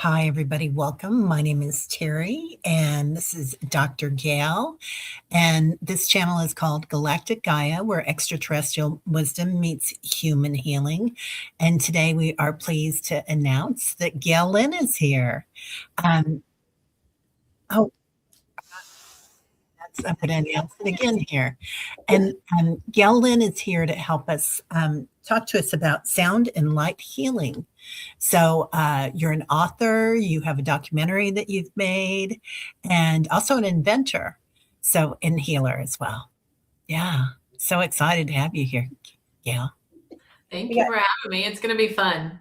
Hi, everybody. Welcome. My name is Terry, and this is Dr. Gail. And this channel is called Galactic Gaia, where extraterrestrial wisdom meets human healing. And today we are pleased to announce that Gail Lynn is here. Um, oh, I'm going to announce it again here. And Gail Lynn is here to help us talk to us about sound and light healing. So you're an author, you have a documentary that you've made, and also an inventor, so and healer as well. Yeah, so excited to have you here, Gail. Thank you for having me. It's going to be fun.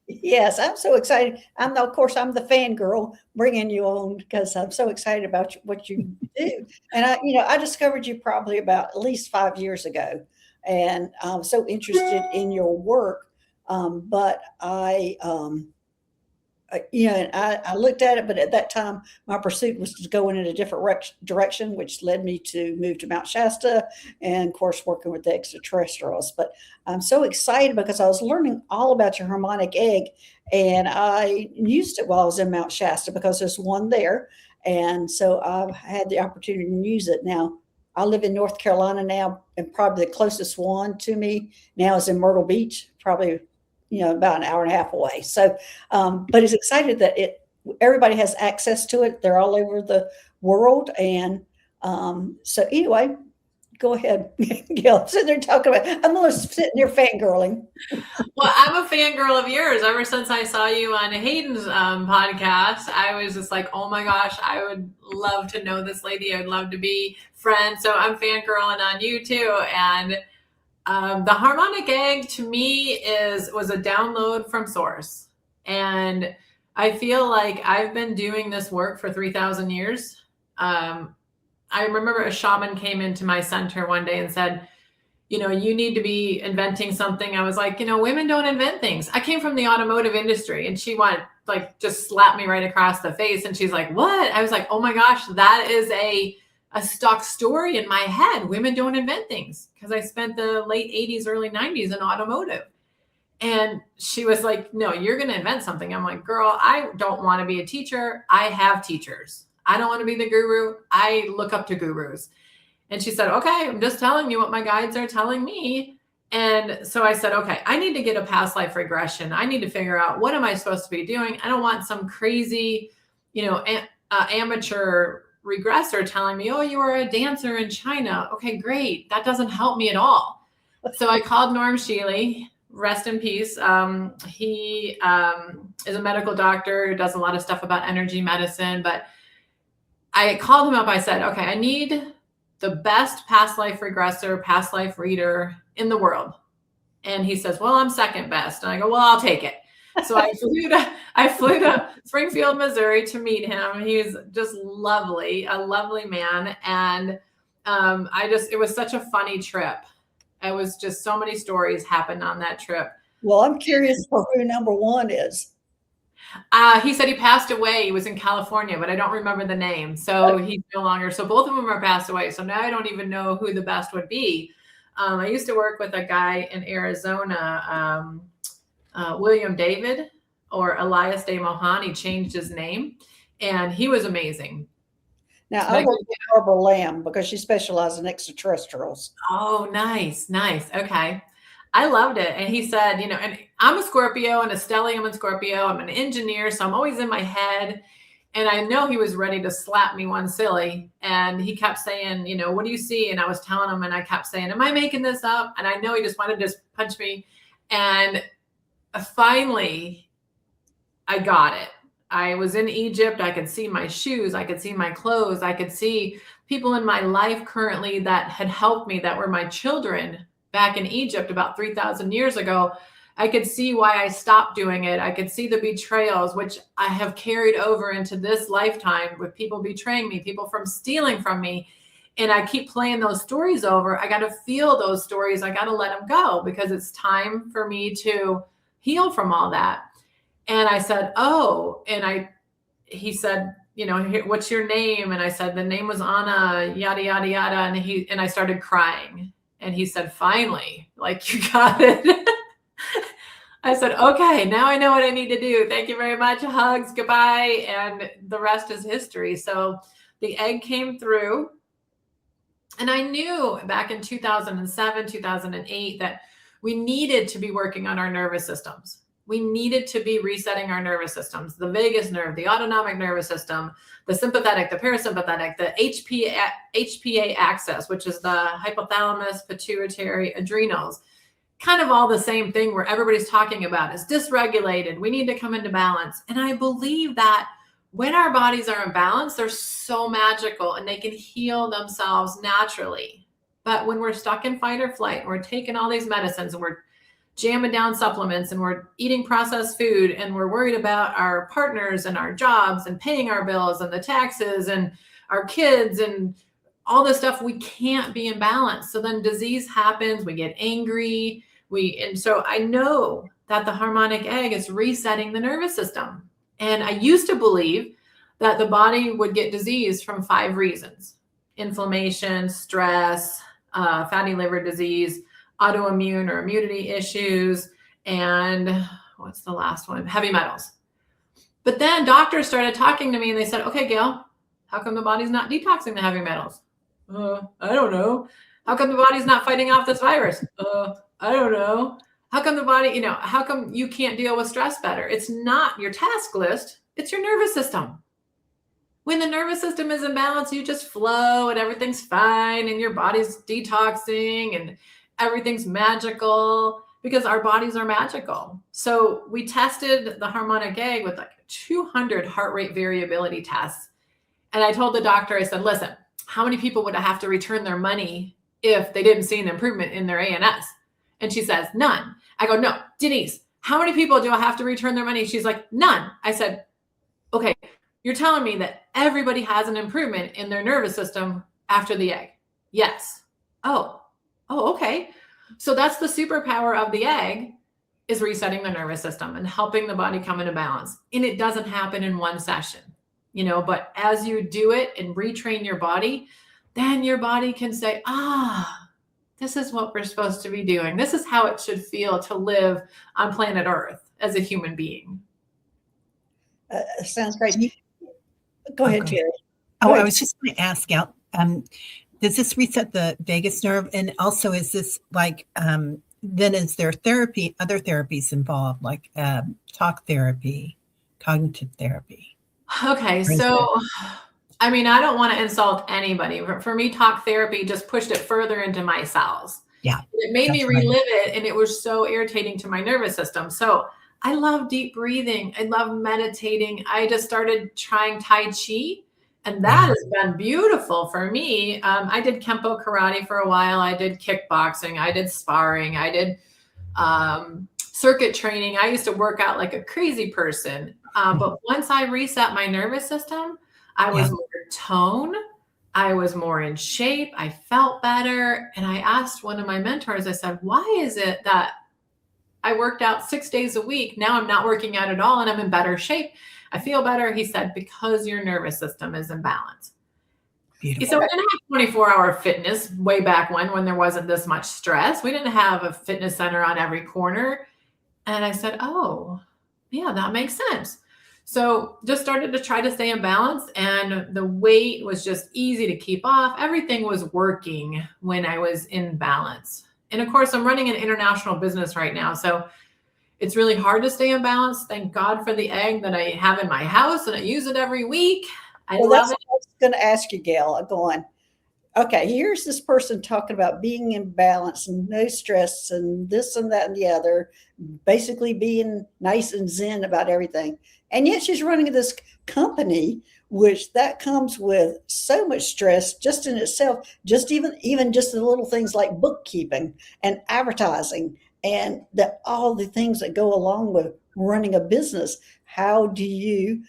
Yes, I'm so excited. Of course, I'm the fangirl bringing you on because I'm so excited about what you do. And I discovered you probably about at least 5 years ago, and I'm so interested in your work. But I looked at it, but at that time, my pursuit was to go in a different direction, which led me to move to Mount Shasta and, of course, working with the extraterrestrials. But I'm so excited because I was learning all about your harmonic egg, and I used it while I was in Mount Shasta because there's one there. And so I've had the opportunity to use it. Now, I live in North Carolina now, and probably the closest one to me now is in Myrtle Beach, probably about an hour and a half away. So, but it's excited that everybody has access to it. They're all over the world. And so anyway, go ahead, Gail. I'm sitting there talking about, I'm almost sitting there fangirling. Well, I'm a fangirl of yours. Ever since I saw you on Hayden's podcast, I was just like, oh my gosh, I would love to know this lady. I would love to be friends. So I'm fangirling on you too. And the harmonic egg to me was a download from source. And I feel like I've been doing this work for 3,000 years. I remember a shaman came into my center one day and said, you need to be inventing something. I was like, women don't invent things. I came from the automotive industry, and she just slapped me right across the face. And she's like, what? I was like, oh my gosh, that is a stuck story in my head. Women don't invent things, because I spent the late 80s, early 90s in automotive. And she was like, no, you're going to invent something. I'm like, girl, I don't want to be a teacher. I have teachers. I don't want to be the guru. I look up to gurus. And she said, okay, I'm just telling you what my guides are telling me. And so I said, okay, I need to get a past life regression. I need to figure out, what am I supposed to be doing? I don't want some crazy, amateur regressor telling me, oh, you were a dancer in China. Okay, great. That doesn't help me at all. So I called Norm Shealy, rest in peace. He is a medical doctor, does a lot of stuff about energy medicine. But I called him up. I said, okay, I need the best past life regressor, past life reader in the world. And he says, well, I'm second best. And I go, well, I'll take it. So I flew to Springfield, Missouri to meet him. He's just lovely, a lovely man. And it was such a funny trip. It was just so many stories happened on that trip. Well, I'm curious who number one is. He said he passed away. He was in California, but I don't remember the name. So he's no longer. So both of them are passed away. So now I don't even know who the best would be. I used to work with a guy in Arizona, William David, or Elias de Mohan. He changed his name, and he was amazing. Now, I work with Barbara Lamb because she specializes in extraterrestrials. Oh, nice. Okay. I loved it. And he said, and I'm a Scorpio and a stellium in Scorpio. I'm an engineer, so I'm always in my head. And I know he was ready to slap me one silly. And he kept saying, what do you see? And I was telling him, and I kept saying, am I making this up? And I know he just wanted to just punch me. And finally, I got it. I was in Egypt. I could see my shoes. I could see my clothes. I could see people in my life currently that had helped me, that were my children back in Egypt about 3,000 years ago. I could see why I stopped doing it. I could see the betrayals, which I have carried over into this lifetime, with people betraying me, people from stealing from me. And I keep playing those stories over. I got to feel those stories. I got to let them go, because it's time for me to heal from all that. And I said, oh, and he said, what's your name? And I said, the name was Anna, yada, yada, yada. And I started crying. And he said, finally, like, you got it. I said, okay, now I know what I need to do. Thank you very much. Hugs, goodbye. And the rest is history. So the egg came through. And I knew back in 2007, 2008, that we needed to be working on our nervous systems. We needed to be resetting our nervous systems, the vagus nerve, the autonomic nervous system, the sympathetic, the parasympathetic, the HPA axis, which is the hypothalamus, pituitary, adrenals, kind of all the same thing where everybody's talking about is dysregulated. We need to come into balance. And I believe that when our bodies are in balance, they're so magical and they can heal themselves naturally. But when we're stuck in fight or flight, and we're taking all these medicines and we're jamming down supplements and we're eating processed food and we're worried about our partners and our jobs and paying our bills and the taxes and our kids and all this stuff, we can't be in balance. So then disease happens, we get angry, and so I know that the harmonic egg is resetting the nervous system. And I used to believe that the body would get disease from 5 reasons: inflammation, stress, fatty liver disease, autoimmune or immunity issues, and what's the last one? Heavy metals. But then doctors started talking to me and they said, okay, Gail, how come the body's not detoxing the heavy metals? I don't know. How come the body's not fighting off this virus? I don't know. How come the body, how come you can't deal with stress better? It's not your task list. It's your nervous system. When the nervous system is in balance, you just flow and everything's fine and your body's detoxing and everything's magical because our bodies are magical. So we tested the harmonic egg with like 200 heart rate variability tests. And I told the doctor, I said, listen, how many people would I have to return their money if they didn't see an improvement in their ANS? And she says, none. I go, no, Denise, how many people do I have to return their money? She's like, none. I said, okay, you're telling me that everybody has an improvement in their nervous system after the egg? Yes. Oh, okay. So that's the superpower of the egg, is resetting the nervous system and helping the body come into balance. And it doesn't happen in one session, but as you do it and retrain your body, then your body can say, this is what we're supposed to be doing. This is how it should feel to live on planet Earth as a human being. Sounds great. Go ahead, Terry. I was just going to ask out, does this reset the vagus nerve? And also, is this like, then is there other therapies involved, like talk therapy, cognitive therapy? Okay, so I don't want to insult anybody, but for me, talk therapy just pushed it further into my cells. Yeah. It made me relive it, and it was so irritating to my nervous system. So I love deep breathing. I love meditating. I just started trying Tai Chi, and that has been beautiful for me. I did Kempo karate for a while. I did kickboxing. I did sparring. I did circuit training. I used to work out like a crazy person. But once I reset my nervous system, I was more toned. I was more in shape. I felt better. And I asked one of my mentors, I said, why is it that I worked out 6 days a week? Now I'm not working out at all and I'm in better shape. I feel better. He said, because your nervous system is in balance. Beautiful. So we didn't have 24-hour fitness way back when there wasn't this much stress. We didn't have a fitness center on every corner. And I said, oh, yeah, that makes sense. So just started to try to stay in balance, and the weight was just easy to keep off. Everything was working when I was in balance. And of course, I'm running an international business right now, so it's really hard to stay in balance. Thank God for the egg that I have in my house, and I use it every week. I love it. I was going to ask you, Gail, going, okay, here's this person talking about being in balance and no stress and this and that and the other, basically being nice and zen about everything. And yet she's running this company, which that comes with so much stress just in itself, just even just the little things like bookkeeping and advertising and all the things that go along with running a business. How do you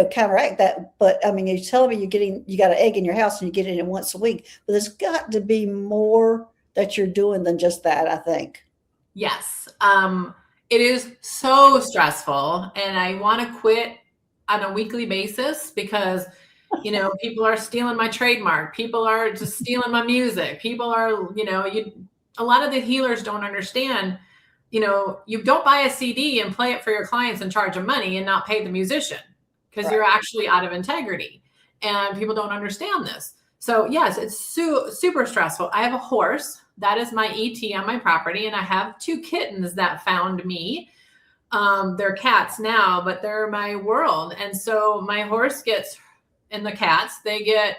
counteract that? But you're telling me you got an egg in your house and you get it in once a week, but there's got to be more that you're doing than just that, I think. Yes. It is so stressful, and I want to quit on a weekly basis because, people are stealing my trademark. People are just stealing my music. People are, a lot of the healers don't understand you don't buy a CD and play it for your clients and charge them money and not pay the musician, because you're actually out of integrity. And people don't understand this. So yes, it's super stressful. I have a horse. That is my ET on my property. And I have 2 kittens that found me. They're cats now, but they're my world. And so my horse and the cats, they get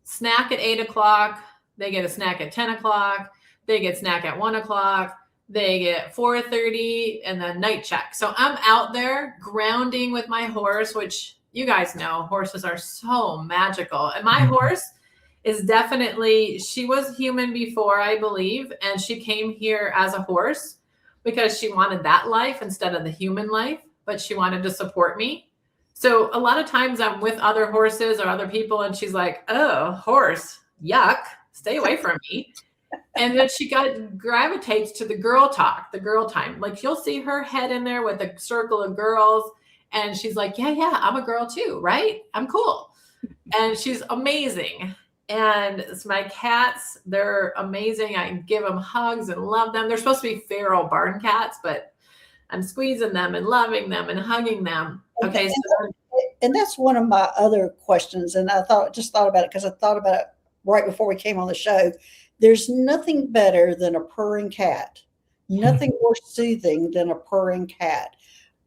snack at 8 o'clock. They get a snack at 10 o'clock. They get snack at 1 o'clock. They get 4:30 and then night check. So I'm out there grounding with my horse, which you guys know horses are so magical. And my horse is she was human before, I believe. And she came here as a horse because she wanted that life instead of the human life, but she wanted to support me. So a lot of times I'm with other horses or other people and she's like, oh, horse, yuck, stay away from me. And then she gravitates to the girl talk, the girl time. Like you'll see her head in there with a circle of girls. And she's like, yeah, I'm a girl too, right? I'm cool. And she's amazing. And it's my cats, they're amazing. I give them hugs and love them. They're supposed to be feral barn cats, but I'm squeezing them and loving them and hugging them. Okay. And that's one of my other questions. And I just thought about it because I thought about it right before we came on the show. There's nothing better than a purring cat, nothing more soothing than a purring cat.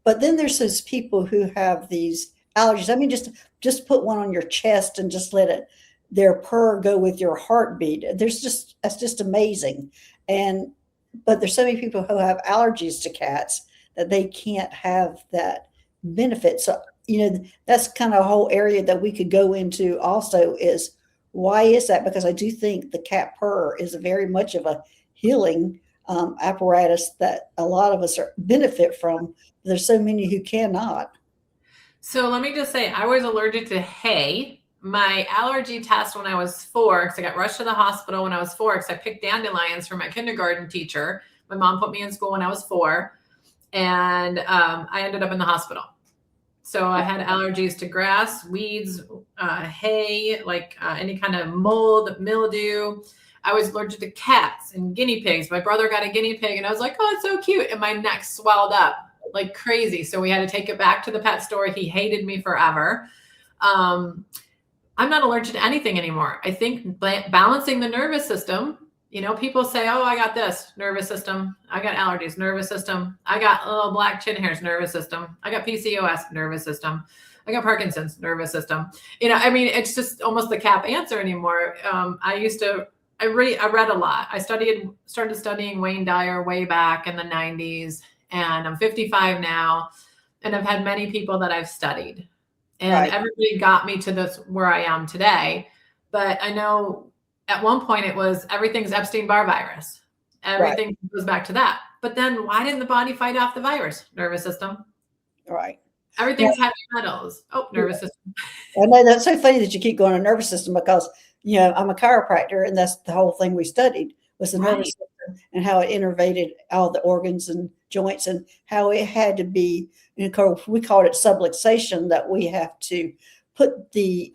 But then there's those people who have these allergies. I mean, just put one on your chest and just let their purr go with your heartbeat. That's just amazing. But there's so many people who have allergies to cats that they can't have that benefit. So, that's kind of a whole area that we could go into also is why is that? Because I do think the cat purr is very much of a healing apparatus that a lot of us benefit from. There's so many who cannot. So let me just say, I was allergic to hay. My allergy test when I was 4, because I got rushed to the hospital when I was 4, because I picked dandelions for my kindergarten teacher. My mom put me in school when I was 4, and I ended up in the hospital. So I had allergies to grass, weeds, hay, like any kind of mold, mildew. I was allergic to cats and guinea pigs. My brother got a guinea pig and I was like, oh, it's so cute. And my neck swelled up like crazy. So we had to take it back to the pet store. He hated me forever. I'm not allergic to anything anymore. I think balancing the nervous system, people say, oh, I got this nervous system. I got allergies, nervous system. I got little black chin hairs, nervous system. I got PCOS, nervous system. I got Parkinson's, nervous system. It's just almost the cap answer anymore. I read a lot. I started studying Wayne Dyer way back in the 90s, and I'm 55 now, and I've had many people that I've studied, and everybody got me to this where I am today. But I know at one point it was everything's Epstein-Barr virus. Everything goes back to that. But then why didn't the body fight off the virus? Nervous system. Right. Everything's heavy metals. Oh, nervous system. I know that's so funny that you keep going to nervous system because, I'm a chiropractor and that's the whole thing we studied was the nervous system and how it innervated all the organs and joints and how it had to be, we called it subluxation, that we have to put the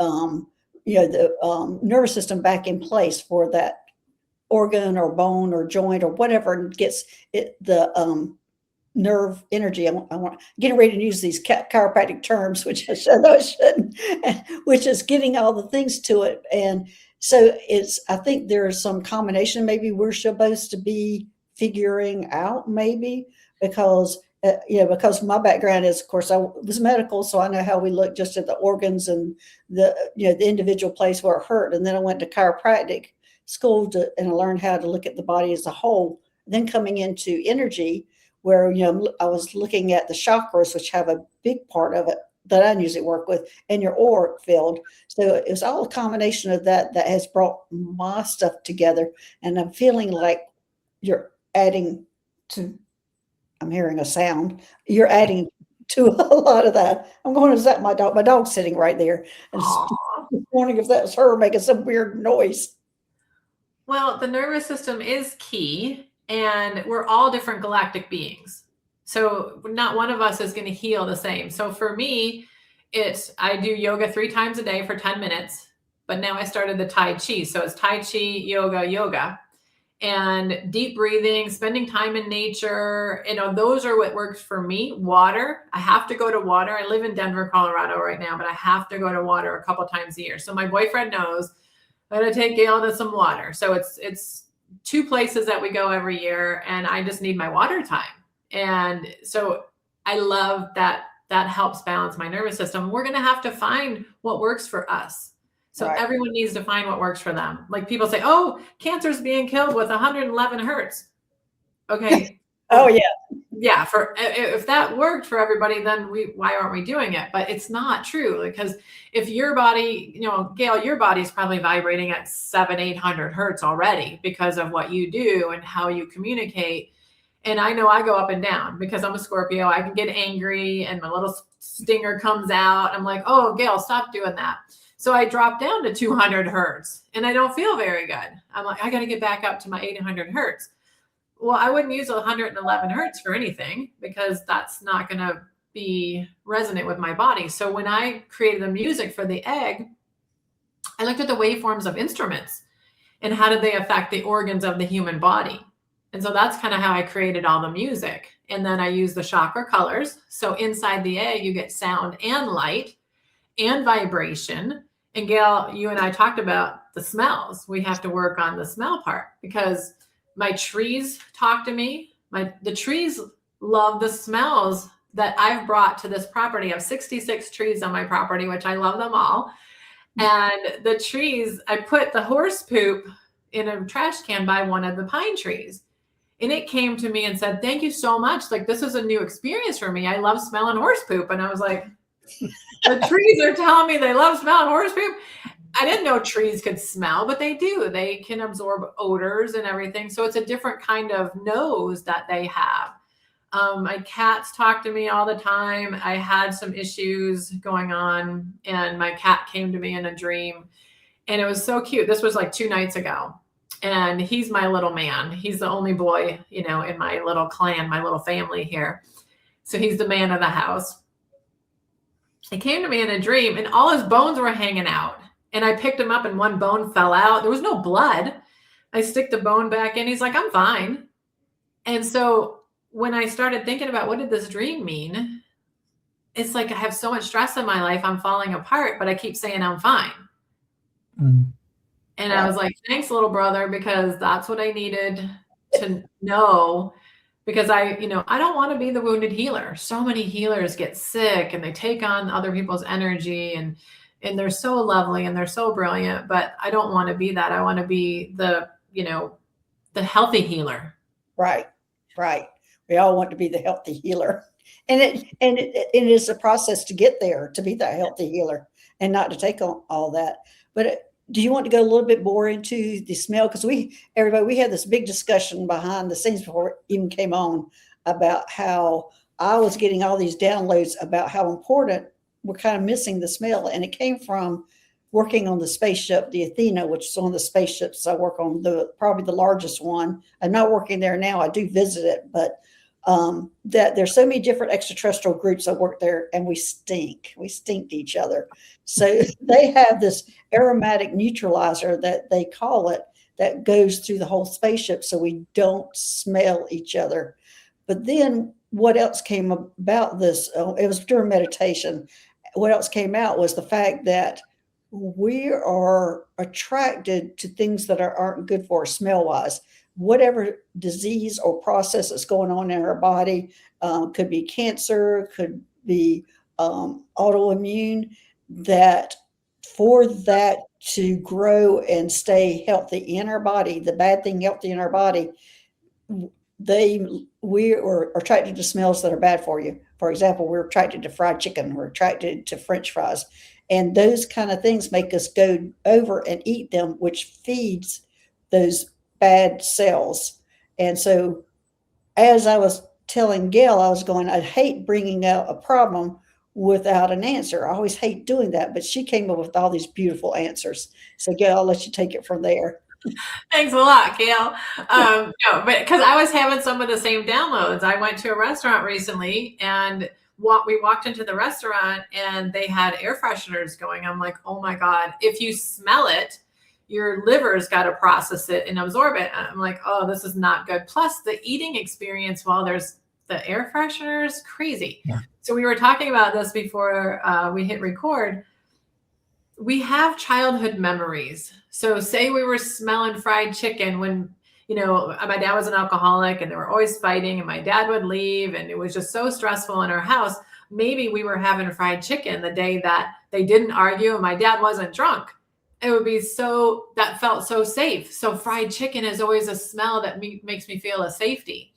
nervous system back in place for that organ or bone or joint or whatever gets it, the nerve energy. I'm getting ready to use these chiropractic terms, which I shouldn't, which is getting all the things to it. And so I think there's some combination maybe we're supposed to be figuring out maybe because my background is, of course, I was medical, so I know how we look just at the organs and the individual place where it hurt. And then I went to chiropractic school and I learned how to look at the body as a whole. Then coming into energy, where I was looking at the chakras, which have a big part of it that I usually work with, and your auric field. So it was all a combination of that has brought my stuff together. And I'm feeling like you're adding to. I'm hearing a sound. You're adding to a lot of that. I'm going, is that my dog? My dog's sitting right there. And just wondering if that was her making some weird noise. Well, the nervous system is key, and we're all different galactic beings. So not one of us is going to heal the same. So for me, I do yoga 3 times a day for 10 minutes, but now I started the Tai Chi. So it's Tai Chi, yoga. and deep breathing, spending time in nature. Those are what works for me. Water. I have to go to water. I live in Denver, Colorado right now, but I have to go to water a couple times a year. So my boyfriend knows I'm going to take Gail to some water. So it's 2 places that we go every year, and I just need my water time. And so I love that. That helps balance my nervous system. We're going to have to find what works for us. So Right. everyone needs to find what works for them. Like people say, oh, cancer's being killed with 111 hertz. Okay. Oh yeah. Yeah. If that worked for everybody, then why aren't we doing it? But it's not true, because if your body, Gail, your body's probably vibrating at 700-800 hertz already because of what you do and how you communicate. And I know I go up and down because I'm a Scorpio. I can get angry and my little stinger comes out. I'm like, oh, Gail, stop doing that. So I drop down to 200 hertz and I don't feel very good. I'm like, I got to get back up to my 800 hertz. Well, I wouldn't use 111 hertz for anything because that's not going to be resonant with my body. So when I created the music for the egg, I looked at the waveforms of instruments and how did they affect the organs of the human body. And so that's kind of how I created all the music. And then I use the chakra colors. So inside the egg, you get sound and light and vibration. And Gail, you and I talked about the smells. We have to work on the smell part because my trees talk to me. The trees love the smells that I've brought to this property. I have 66 trees on my property, which I love them all. And the trees, I put the horse poop in a trash can by one of the pine trees. And it came to me and said, thank you so much. Like, this is a new experience for me. I love smelling horse poop. And I was like, the trees are telling me they love smelling horse poop. I didn't know trees could smell, but they do. They can absorb odors and everything. So it's a different kind of nose that they have. My cats talk to me all the time. I had some issues going on and my cat came to me in a dream and it was so cute. This was like 2 nights ago. And he's my little man. He's the only boy, in my little clan, my little family here. So he's the man of the house. He came to me in a dream and all his bones were hanging out. And I picked him up and one bone fell out. There was no blood. I stick the bone back in. He's like, I'm fine. And so when I started thinking about what did this dream mean, it's like I have so much stress in my life. I'm falling apart, but I keep saying I'm fine. Mm. And I was like, thanks, little brother, because that's what I needed to know. Because I don't want to be the wounded healer. So many healers get sick and they take on other people's energy and they're so lovely and they're so brilliant, but I don't want to be that. I want to be the healthy healer. Right. Right. We all want to be the healthy healer. And it is a process to get there, to be that healthy healer and not to take on all that. But do you want to go a little bit more into the smell? Because we had this big discussion behind the scenes before it even came on about how I was getting all these downloads about how important we're kind of missing the smell. And it came from working on the spaceship, the Athena, which is one of the spaceships I work on, probably the largest one. I'm not working there now. I do visit it, but that there's so many different extraterrestrial groups that work there and we stink to each other. So they have this aromatic neutralizer that they call it that goes through the whole spaceship so we don't smell each other. But then what else came about this? It was during meditation. What else came out was the fact that we are attracted to things that aren't good for us smell wise. Whatever disease or process that's going on in our body, could be cancer, could be autoimmune, that for that to grow and stay healthy in our body, the bad thing healthy in our body, we are attracted to smells that are bad for you. For example, we're attracted to fried chicken, we're attracted to French fries, and those kind of things make us go over and eat them, which feeds those bad cells. And so as I was telling Gail, I was going, I hate bringing out a problem without an answer. I always hate doing that, but she came up with all these beautiful answers. So Gail, I'll let you take it from there. Thanks a lot, Gail. No, but because I was having some of the same downloads. I went to a restaurant recently and we walked into the restaurant and they had air fresheners going. I'm like, oh my God, if you smell it, your liver's got to process it and absorb it. And I'm like, oh, this is not good. Plus the eating experience while there's the air freshener is crazy. Yeah. So we were talking about this before we hit record. We have childhood memories. So say we were smelling fried chicken when, you know, my dad was an alcoholic and they were always fighting and my dad would leave and it was just so stressful in our house. Maybe we were having fried chicken the day that they didn't argue and my dad wasn't drunk. It would be that felt so safe. So fried chicken is always a smell that makes me feel a safety.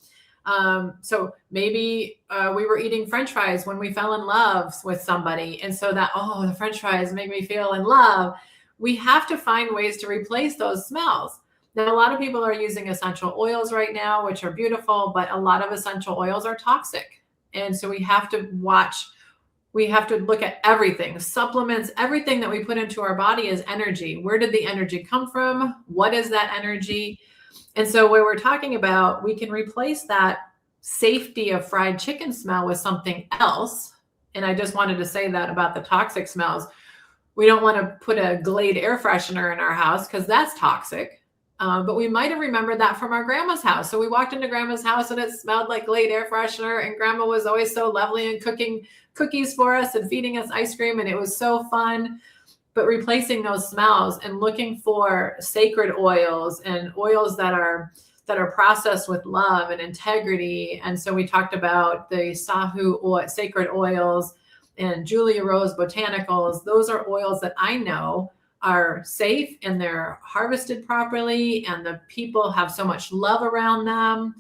So maybe we were eating French fries when we fell in love with somebody. And so that, oh, the French fries make me feel in love. We have to find ways to replace those smells. Now, a lot of people are using essential oils right now, which are beautiful, but a lot of essential oils are toxic. And so we have to look at everything, supplements, everything that we put into our body is energy. Where did the energy come from? What is that energy? And so when we're talking about, we can replace that safety of fried chicken smell with something else. And I just wanted to say that about the toxic smells. We don't want to put a Glade air freshener in our house because that's toxic. But we might have remembered that from our grandma's house. So we walked into grandma's house and it smelled like Glade air freshener. And grandma was always so lovely and cooking cookies for us and feeding us ice cream. And it was so fun. But replacing those smells and looking for sacred oils and oils that are processed with love and integrity. And so we talked about the Sahu oil, sacred oils and Julia Rose botanicals. Those are oils that I know are safe and they're harvested properly and the people have so much love around them.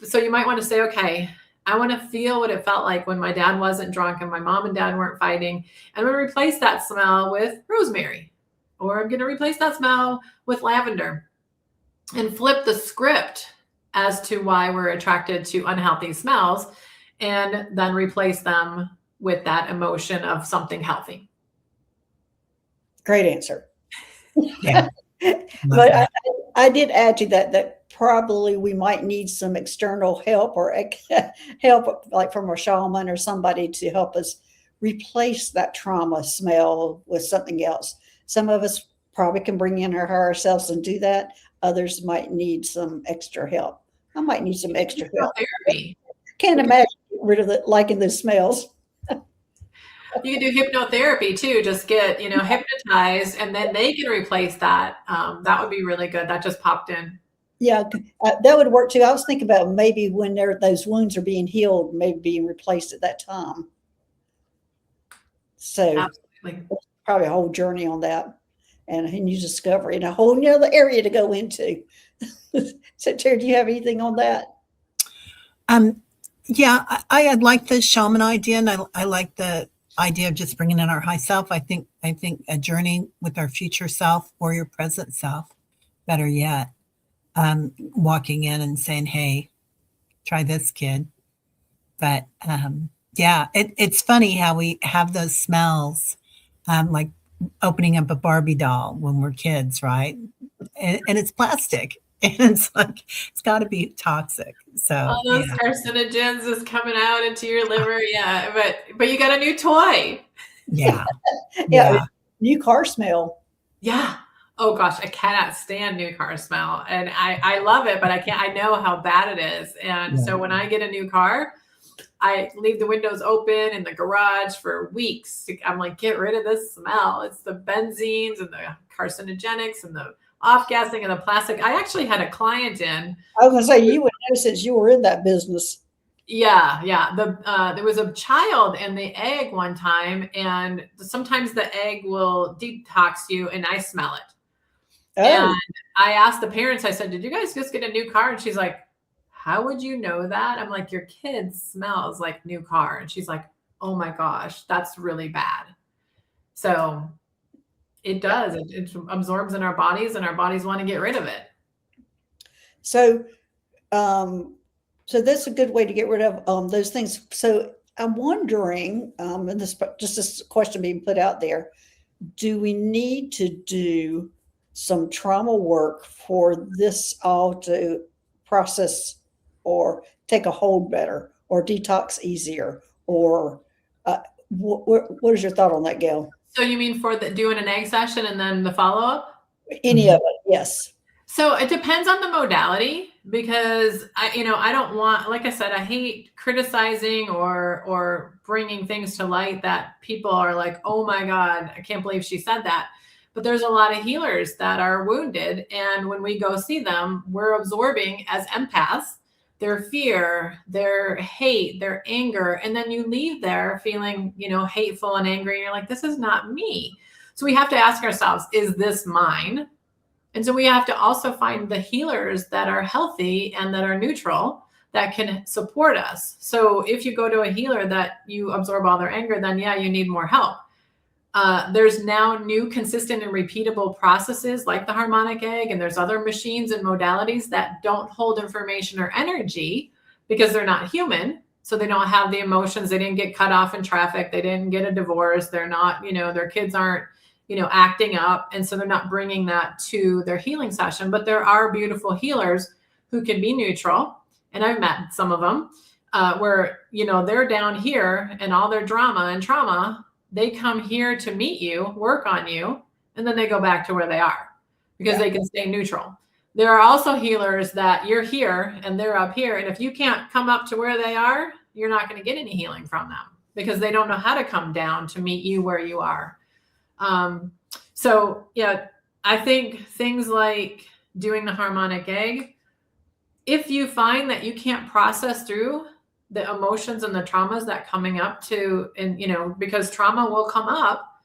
So you might want to say, okay, I want to feel what it felt like when my dad wasn't drunk and my mom and dad weren't fighting. I'm going to replace that smell with rosemary, or I'm going to replace that smell with lavender, and flip the script as to why we're attracted to unhealthy smells, and then replace them with that emotion of something healthy. Great answer. Yeah. But I did add to that probably we might need some external help or help like from a shaman or somebody to help us replace that trauma smell with something else. Some of us probably can bring in ourselves and do that. Others might need some extra help. I might need some extra help. Therapy. Can't imagine getting rid of liking those smells. You can do hypnotherapy too. Just get, hypnotized and then they can replace that. That would be really good. That just popped in. Yeah, that would work too. I was thinking about maybe when those wounds are being healed, maybe being replaced at that time. So absolutely, probably a whole journey on that and a new discovery and a whole new other area to go into. So Terry, do you have anything on that? Yeah, I like the shaman idea, and I like the idea of just bringing in our high self. I think a journey with our future self or your present self, better yet, walking in and saying, hey, try this, kid. But yeah, it's funny how we have those smells, like opening up a Barbie doll when we're kids, right? And it's plastic. And it's like, it's got to be toxic. So all those carcinogens is coming out into your liver. Yeah. But you got a new toy. Yeah. Yeah. New car smell. Yeah. Oh gosh, I cannot stand new car smell. And I love it, but I know how bad it is. And so when I get a new car, I leave the windows open in the garage for weeks. I'm like, get rid of this smell. It's the benzenes and the carcinogenics and the off-gassing and the plastic. I actually had a client in. I was going to say, you would know since you were in that business. Yeah. There was a child in the egg one time, and sometimes the egg will detox you, and I smell it. Oh. And I asked the parents, I said, did you guys just get a new car? And she's like, how would you know that? I'm like, your kid smells like new car. And she's like, oh my gosh, that's really bad. So it does. It absorbs in our bodies, and our bodies want to get rid of it. So, so that's a good way to get rid of those things. So I'm wondering, and this question being put out there, do we need to do some trauma work for this all to process or take a hold better or detox easier? Or what is your thought on that, Gail? So you mean for doing an egg session and then the follow-up? Any of it, yes. So it depends on the modality, because I don't want, like I said, I hate criticizing or bringing things to light that people are like, oh my God, I can't believe she said that. But there's a lot of healers that are wounded. And when we go see them, we're absorbing as empaths their fear, their hate, their anger. And then you leave there feeling, hateful and angry. And you're like, this is not me. So we have to ask ourselves, is this mine? And so we have to also find the healers that are healthy and that are neutral that can support us. So if you go to a healer that you absorb all their anger, then yeah, you need more help. There's now new consistent and repeatable processes like the Harmonic Egg, and there's other machines and modalities that don't hold information or energy because they're not human. So they don't have the emotions. They didn't get cut off in traffic. They didn't get a divorce. They're not, their kids aren't, acting up. And so they're not bringing that to their healing session. But there are beautiful healers who can be neutral. And I've met some of them where, they're down here and all their drama and trauma, they come here to meet you, work on you, and then they go back to where they are because they can stay neutral. There are also healers that you're here and they're up here. And if you can't come up to where they are, you're not going to get any healing from them because they don't know how to come down to meet you where you are. So yeah, I think things like doing the Harmonic Egg, if you find that you can't process through the emotions and the traumas that coming up to, and because trauma will come up,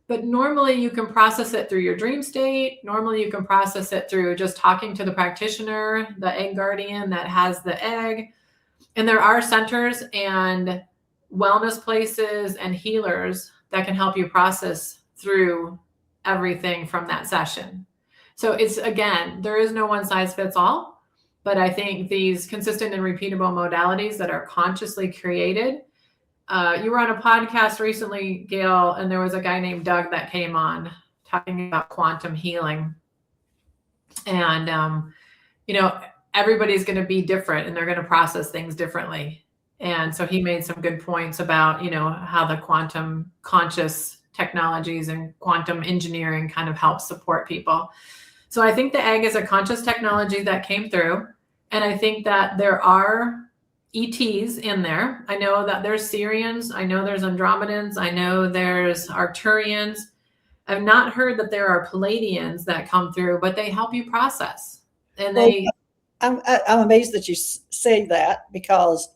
but normally you can process it through your dream state. Normally you can process it through just talking to the practitioner, the egg guardian that has the egg. And there are centers and wellness places and healers that can help you process through everything from that session. So it's, again, there is no one size fits all, but I think these consistent and repeatable modalities that are consciously created. You were on a podcast recently, Gail, and there was a guy named Doug that came on talking about quantum healing. And, everybody's going to be different and they're going to process things differently. And so he made some good points about, how the quantum conscious technologies and quantum engineering kind of help support people. So I think the egg is a conscious technology that came through. And I think that there are ETs in there. I know that there's Sirians. I know there's Andromedans. I know there's Arcturians. I've not heard that there are Palladians that come through, but they help you process. And I'm amazed that you say that because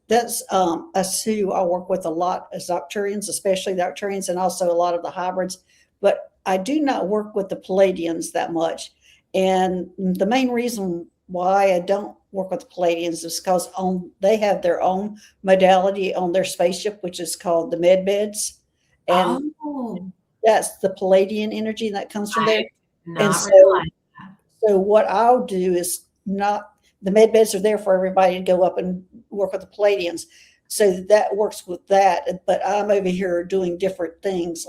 that's us who I work with a lot as Arcturians, especially the Arcturians and also a lot of the hybrids. But I do not work with the Palladians that much. And the main reason why I don't work with the Palladians is because they have their own modality on their spaceship, which is called the med beds. And that's the Palladian energy that comes from there. And so what I'll do is the med beds are there for everybody to go up and work with the Palladians. So that works with that. But I'm over here doing different things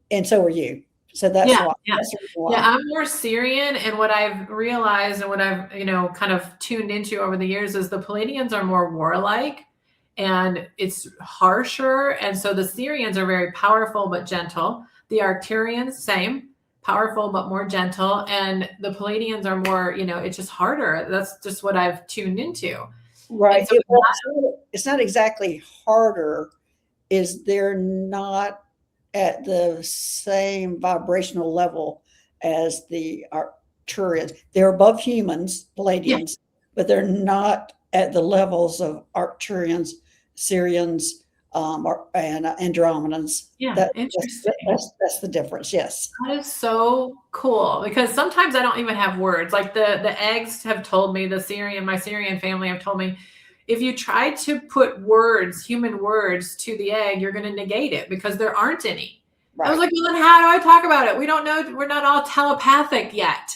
and so are you. So that's why. Yeah, I'm more Syrian. And what I've realized and what I've, kind of tuned into over the years is the Palladians are more warlike and it's harsher. And so the Syrians are very powerful, but gentle. The Arcturians, same, powerful, but more gentle. And the Palladians are more, it's just harder. That's just what I've tuned into. Right. So it's not exactly harder. They're not at the same vibrational level as the Arcturians. They're above humans, Palladians, but they're not at the levels of Arcturians, Syrians, and Andromedans. Yeah, interesting. That's the difference. Yes. That is so cool because sometimes I don't even have words. Like the eggs have told me, my Syrian family have told me, if you try to put human words to the egg, you're going to negate it because there aren't any. Right. I was like, well, then how do I talk about it? We don't know. We're not all telepathic yet.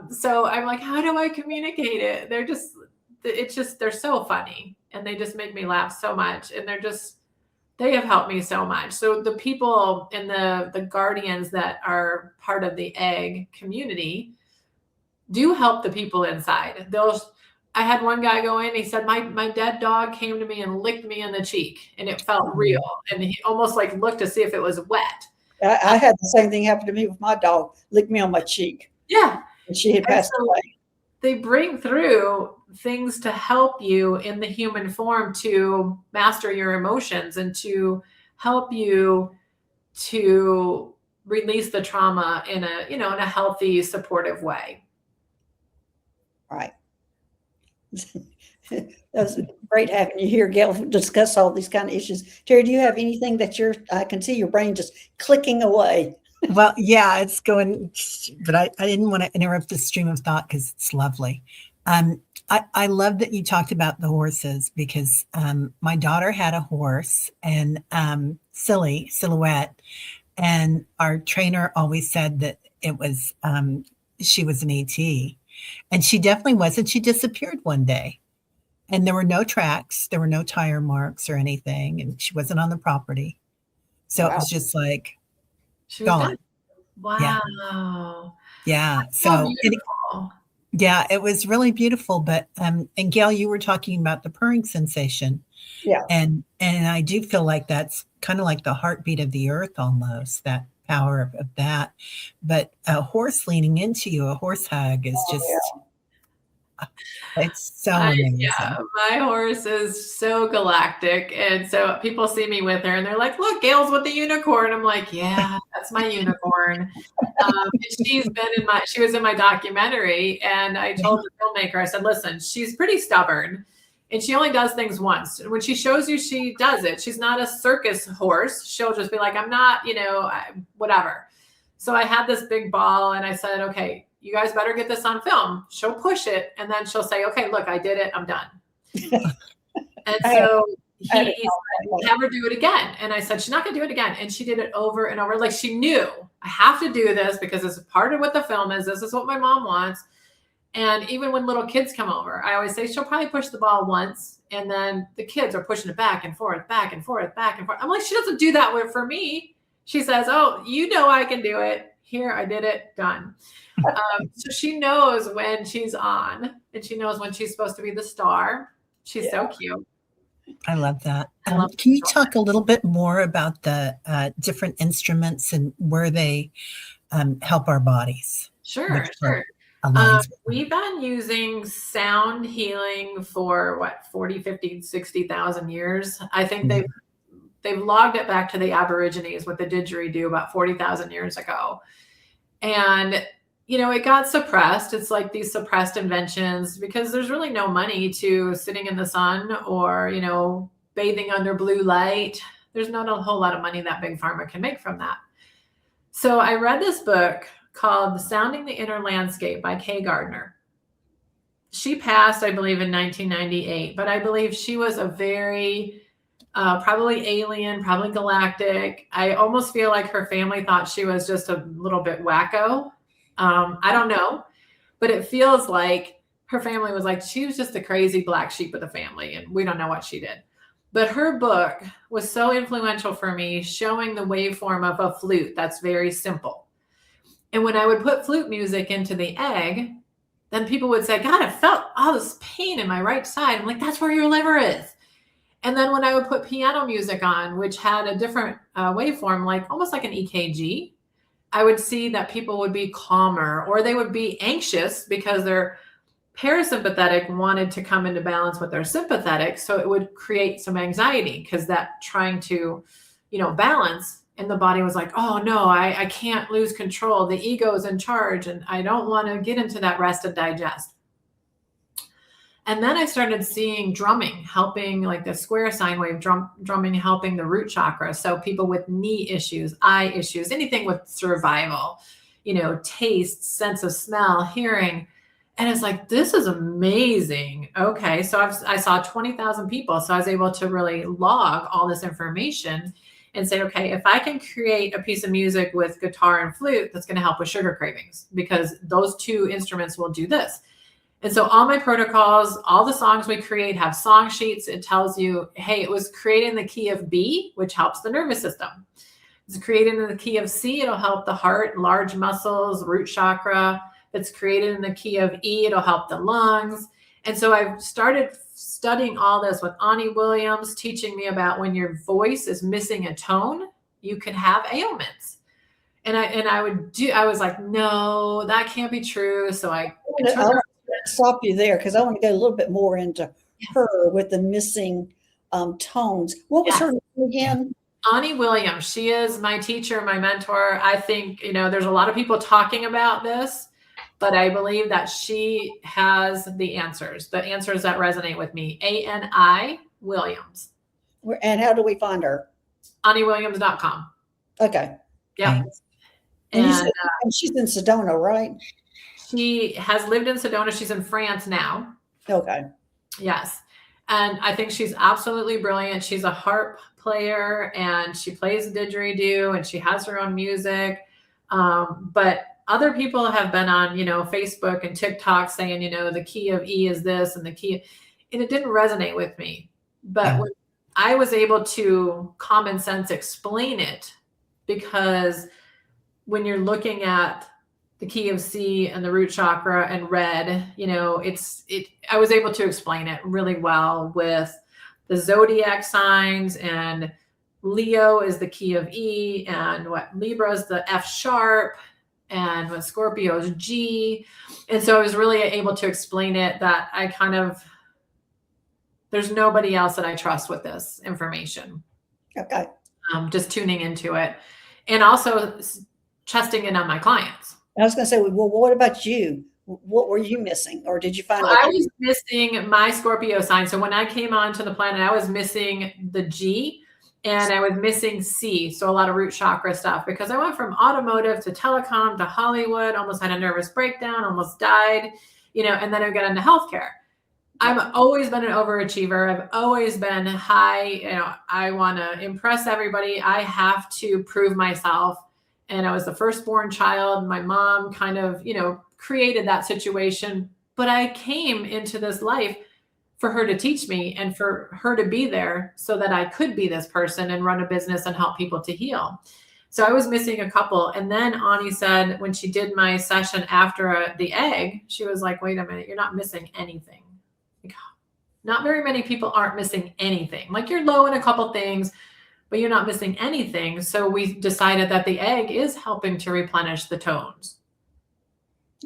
So I'm like, how do I communicate it? They're so funny and they just make me laugh so much. And they have helped me so much. So the people and the guardians that are part of the egg community do help the people inside. I had one guy go in, he said, my dead dog came to me and licked me in the cheek and it felt real. And he almost looked to see if it was wet. I had the same thing happen to me with my dog, licked me on my cheek. Yeah. And she had And passed so away. they bring through things to help you in the human form to master your emotions and to help you to release the trauma in a healthy, supportive way. Right. That was great having you here, Gail, discuss all these kind of issues. Terry, do you have anything that I can see your brain just clicking away? Well, yeah, it's going, but I didn't want to interrupt the stream of thought because it's lovely. I love that you talked about the horses because my daughter had a horse and Silhouette, and our trainer always said that it was she was an AT, and she definitely was, and she disappeared one day, and there were no tracks, there were no tire marks or anything, and she wasn't on the property, so it was just like She was gone. dead. Wow. Yeah. So So beautiful. yeah, it was really beautiful. But and Gail, you were talking about the purring sensation. Yeah. And I do feel like that's kind of like the heartbeat of the earth almost, that power of that. But a horse leaning into you, a horse hug is just it's so amazing. Yeah, my horse is so galactic. And so people see me with her and they're like, look, Gail's with the unicorn. I'm like, yeah, that's my unicorn. She was in my documentary, and I told the filmmaker, I said, listen, she's pretty stubborn and she only does things once. And when she shows you, she does it. She's not a circus horse. She'll just be like, I'm not, whatever. So I had this big ball and I said, okay, you guys better get this on film. She'll push it. And then she'll say, okay, look, I did it. I'm done. And so he said, have her do it again. And I said, she's not going to do it again. And she did it over and over. Like, she knew, I have to do this because it's part of what the film is. This is what my mom wants. And even when little kids come over, I always say she'll probably push the ball once. And then the kids are pushing it back and forth, back and forth, back and forth. I'm like, she doesn't do that for me. She says, oh, I can do it. Here, I did it. Done. So she knows when she's on, and she knows when she's supposed to be the star. She's so cute. I love that. Can you talk a little bit more about the different instruments and where they help our bodies? Sure. We've been using sound healing for 40, 50, 60,000 years. I think they've logged it back to the Aborigines with the didgeridoo about 40,000 years ago. And it got suppressed. It's like these suppressed inventions because there's really no money to sitting in the sun or, bathing under blue light. There's not a whole lot of money that Big Pharma can make from that. So I read this book called Sounding the Inner Landscape by Kay Gardner. She passed, I believe, in 1998, but I believe she was a very probably alien, probably galactic. I almost feel like her family thought she was just a little bit wacko. I don't know, but it feels like her family was like, she was just the crazy black sheep of the family, and we don't know what she did. But her book was so influential for me, showing the waveform of a flute that's very simple. And when I would put flute music into the egg, then people would say, God, I felt all this pain in my right side. I'm like, that's where your liver is. And then when I would put piano music on, which had a different waveform, almost like an EKG, I would see that people would be calmer, or they would be anxious because their parasympathetic wanted to come into balance with their sympathetic. So it would create some anxiety because that trying to, balance, and the body was like, oh no, I can't lose control. The ego is in charge and I don't want to get into that rest and digest. And then I started seeing drumming helping, like the square sine wave drumming helping the root chakra. So people with knee issues, eye issues, anything with survival, taste, sense of smell, hearing. And it's like, this is amazing. Okay. So I saw 20,000 people. So I was able to really log all this information and say, okay, if I can create a piece of music with guitar and flute, that's going to help with sugar cravings because those two instruments will do this. And so all my protocols, all the songs we create have song sheets. It tells you, hey, it was created in the key of B, which helps the nervous system. It's created in the key of C. It'll help the heart, large muscles, root chakra. It's created in the key of E. It'll help the lungs. And so I've started studying all this with Ani Williams, teaching me about when your voice is missing a tone, you can have ailments. And I was like, no, that can't be true. So I I want to stop you there because I want to go a little bit more into her with the missing tones. What was her name again? Ani Williams. She is my teacher, my mentor. I think, there's a lot of people talking about this, but I believe that she has the answers that resonate with me. Ani Williams. And how do we find her? AniWilliams.com. Okay. Yeah. And she's in Sedona, right? She has lived in Sedona. She's in France now. Okay. Yes. And I think she's absolutely brilliant. She's a harp player and she plays didgeridoo and she has her own music. But other people have been on, Facebook and TikTok saying, the key of E is this and and it didn't resonate with me. But when I was able to common sense explain it, because when you're looking at the key of C and the root chakra and red, I was able to explain it really well with the zodiac signs, and Leo is the key of E, and what Libra is the F sharp, and what Scorpio is G. And so I was really able to explain it that there's nobody else that I trust with this information. Okay. Just tuning into it and also trusting in on my clients. I was going to say, well, what about you? What were you missing? Or did you find I was missing my Scorpio sign. So when I came onto the planet, I was missing the G and I was missing C. So a lot of root chakra stuff, because I went from automotive to telecom to Hollywood, almost had a nervous breakdown, almost died, and then I got into healthcare. I've always been an overachiever. I've always been high. I want to impress everybody. I have to prove myself. And I was the firstborn child. My mom kind of, created that situation. But I came into this life for her to teach me and for her to be there so that I could be this person and run a business and help people to heal. So I was missing a couple. And then Ani said, when she did my session after the egg, she was like, wait a minute, you're not missing anything. Not very many people aren't missing anything. Like, you're low in a couple things, but you're not missing anything. So we decided that the egg is helping to replenish the tones.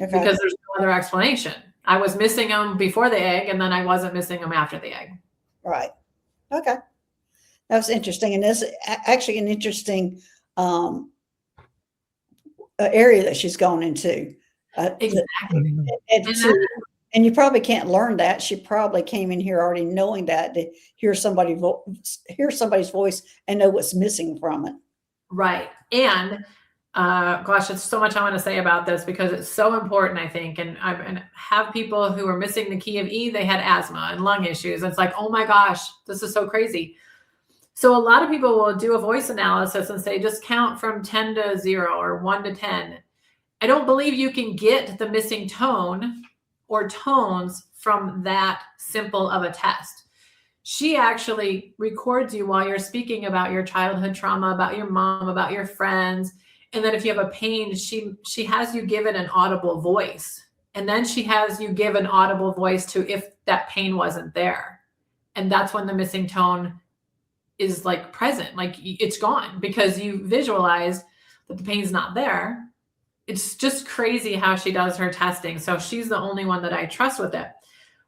Okay. Because there's no other explanation. I was missing them before the egg, and then I wasn't missing them after the egg. Right. Okay. That was interesting. And that's actually an interesting area that she's gone into. Exactly. And you probably can't learn that. She probably came in here already knowing that, to hear somebody's voice and know what's missing from it. Right. And gosh, there's so much I want to say about this because it's so important, I think. And I have people who are missing the key of E. They had asthma and lung issues. It's like, oh my gosh, this is so crazy. So a lot of people will do a voice analysis and say, just count from 10 to 0 or 1 to 10. I don't believe you can get the missing tone or tones from that simple of a test. She actually records you while you're speaking about your childhood trauma, about your mom, about your friends. And then if you have a pain, she has you give it an audible voice. And then she has you give an audible voice to if that pain wasn't there. And that's when the missing tone is like present, like it's gone because you visualize that the pain's not there. It's just crazy how she does her testing. So she's the only one that I trust with it.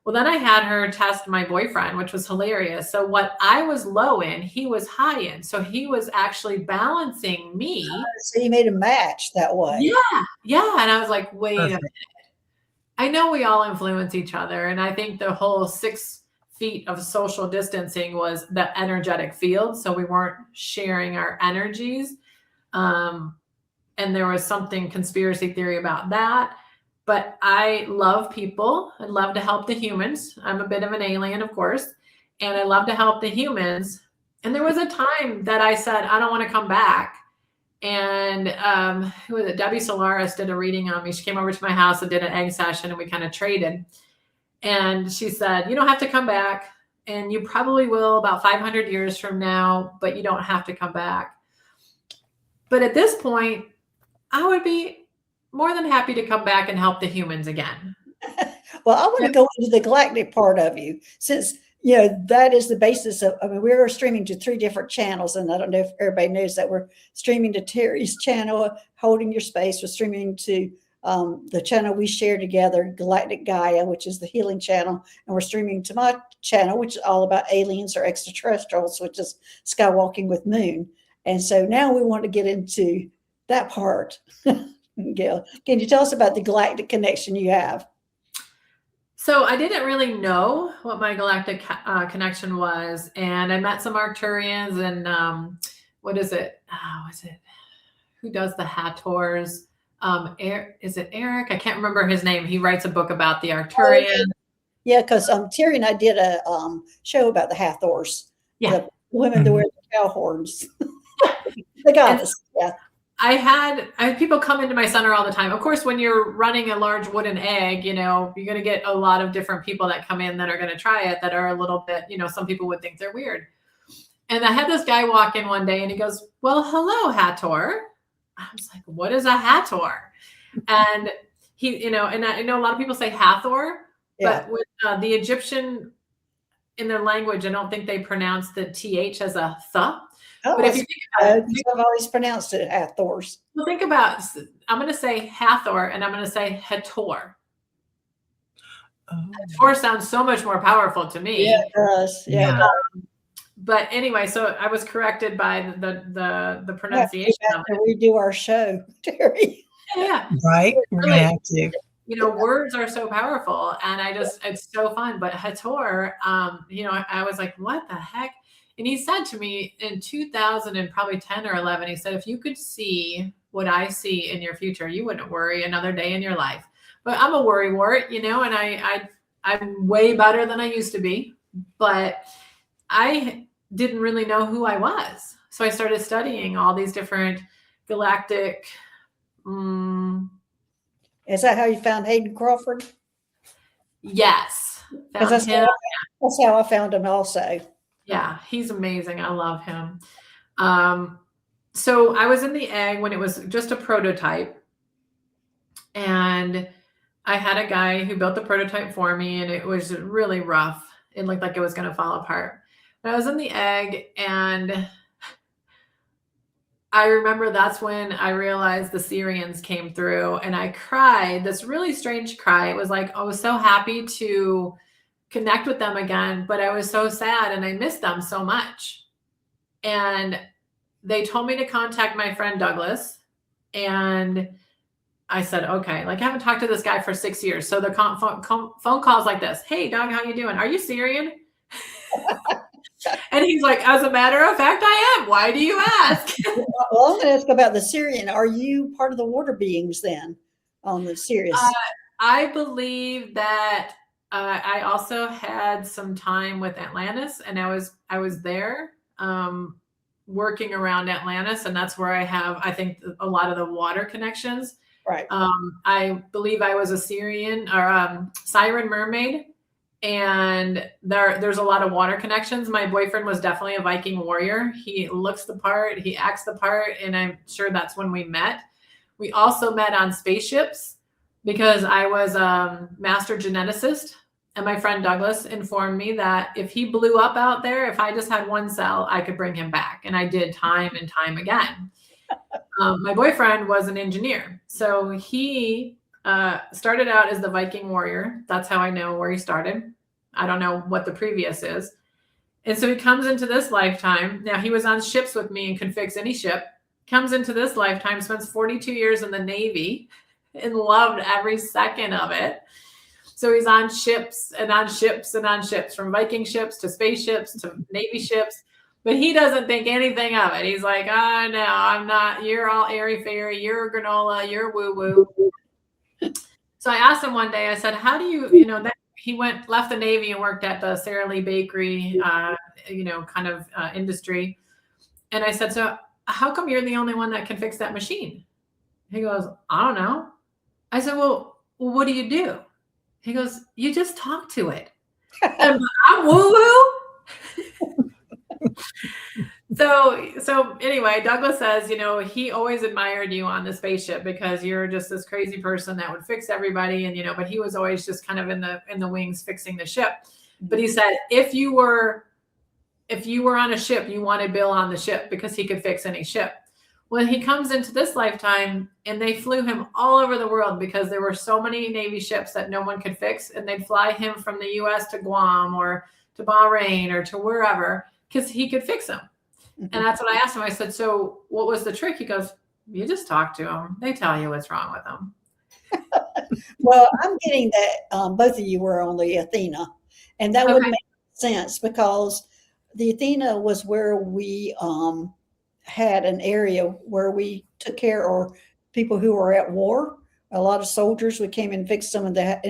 Well, then I had her test my boyfriend, which was hilarious. So what I was low in, he was high in. So he was actually balancing me. So you made a match that way. Yeah. Yeah. And I was like, wait a minute. I know we all influence each other. And I think the whole 6 feet of social distancing was the energetic field. So we weren't sharing our energies. And there was something conspiracy theory about that. But I love people. I love to help the humans. I'm a bit of an alien, of course. And I love to help the humans. And there was a time that I said, I don't want to come back. And who was it? Debbie Solaris did a reading on me. She came over to my house and did an egg session, and we kind of traded. And she said, you don't have to come back. And you probably will about 500 years from now, but you don't have to come back. But at this point, I would be more than happy to come back and help the humans again. Well, I want to go into the galactic part of you, since that is the basis of, I mean, we're streaming to 3 different channels, and I don't know if everybody knows that we're streaming to Terry's channel, Holding Your Space. We're streaming to the channel we share together, Galactic Gaia, which is the healing channel. And we're streaming to my channel, which is all about aliens or extraterrestrials, which is Skywalking with Moon. And so now we want to get into that part. Gail, can you tell us about the galactic connection you have? So I didn't really know what my galactic connection was, and I met some Arcturians, and what is it? Oh, is it? Who does the Hathors? Is it Eric? I can't remember his name. He writes a book about the Arcturians. Yeah, because Terry and I did a show about the Hathors. Yeah, the women that wear the cow horns. The goddess. Yeah. I had people come into my center all the time. Of course, when you're running a large wooden egg, you're going to get a lot of different people that come in that are going to try it, that are a little bit, some people would think they're weird. And I had this guy walk in one day and he goes, "Well, hello, Hathor." I was like, "What is a Hathor?" And he, and I know a lot of people say Hathor, but with the Egyptian in their language, I don't think they pronounce the TH as a th. Oh, but if you think about it, I've always pronounced it Hathors. Well, think about, I'm going to say Hathor and I'm going to say Hathor. Oh. Hathor sounds so much more powerful to me. Yeah, it does. Yeah. But anyway, so I was corrected by the pronunciation of it. We do our show, Terry. Yeah. Right. We're going to have to. Words are so powerful, and it's so fun. But Hathor, I was like, what the heck? And he said to me in 2000 and probably 10 or 11, he said, if you could see what I see in your future, you wouldn't worry another day in your life. But I'm a worrywart, and I'm way better than I used to be, but I didn't really know who I was. So I started studying all these different galactic. Is that how you found Hayden Crawford? Yes. That's how I found him also. Yeah, he's amazing. I love him. So I was in the egg when it was just a prototype. And I had a guy who built the prototype for me, and it was really rough. It looked like it was going to fall apart. But I was in the egg, and I remember that's when I realized the Syrians came through, and I cried this really strange cry. It was like I was so happy to connect with them again, but I was so sad and I missed them so much. And they told me to contact my friend Douglas, and I said, okay, I haven't talked to this guy for 6 years. So the phone calls like this. "Hey, Doug, how you doing? Are you Syrian?" And he's like, "As a matter of fact, I am. Why do you ask?" Well, I'm going to ask about the Syrian. Are you part of the water beings then on the Sirius? I believe that I also had some time with Atlantis, and I was there working around Atlantis, and that's where I have, I think, a lot of the water connections. Right. I believe I was a Syrian or siren mermaid, and there's a lot of water connections. My boyfriend was definitely a Viking warrior. He looks the part, he acts the part, and I'm sure that's when we met. We also met on spaceships because I was a master geneticist. And my friend Douglas informed me that if he blew up out there, if I just had one cell, I could bring him back. And I did time and time again. My boyfriend was an engineer. So he started out as the Viking warrior. That's how I know where he started. I don't know what the previous is. And so he comes into this lifetime. Now, he was on ships with me and could fix any ship. Comes into this lifetime, spends 42 years in the Navy and loved every second of it. So he's on ships and on ships and on ships, from Viking ships to spaceships to Navy ships. But he doesn't think anything of it. He's like, "Oh, no, I'm not. You're all airy-fairy. You're granola. You're woo-woo." So I asked him one day, I said, "How do you, that he left the Navy and worked at the Sara Lee Bakery, industry." And I said, "So how come you're the only one that can fix that machine?" He goes, "I don't know." I said, "Well, what do you do?" He goes, "You just talk to it." And I'm woo-woo. So anyway, Douglas says, he always admired you on the spaceship because you're just this crazy person that would fix everybody. And, but he was always just kind of in the wings fixing the ship. But he said, if you were on a ship, you wanted Bill on the ship because he could fix any ship. When he comes into this lifetime, and they flew him all over the world because there were so many Navy ships that no one could fix, and they'd fly him from the US to Guam or to Bahrain or to wherever because he could fix them. And that's what I asked him. I said, so what was the trick? He goes, you just talk to them. They tell you what's wrong with them. Well, I'm getting that both of you were on the Athena, and that would make sense because the Athena was where we had an area where we took care of people who were at war. A lot of soldiers, we came and fixed them, and I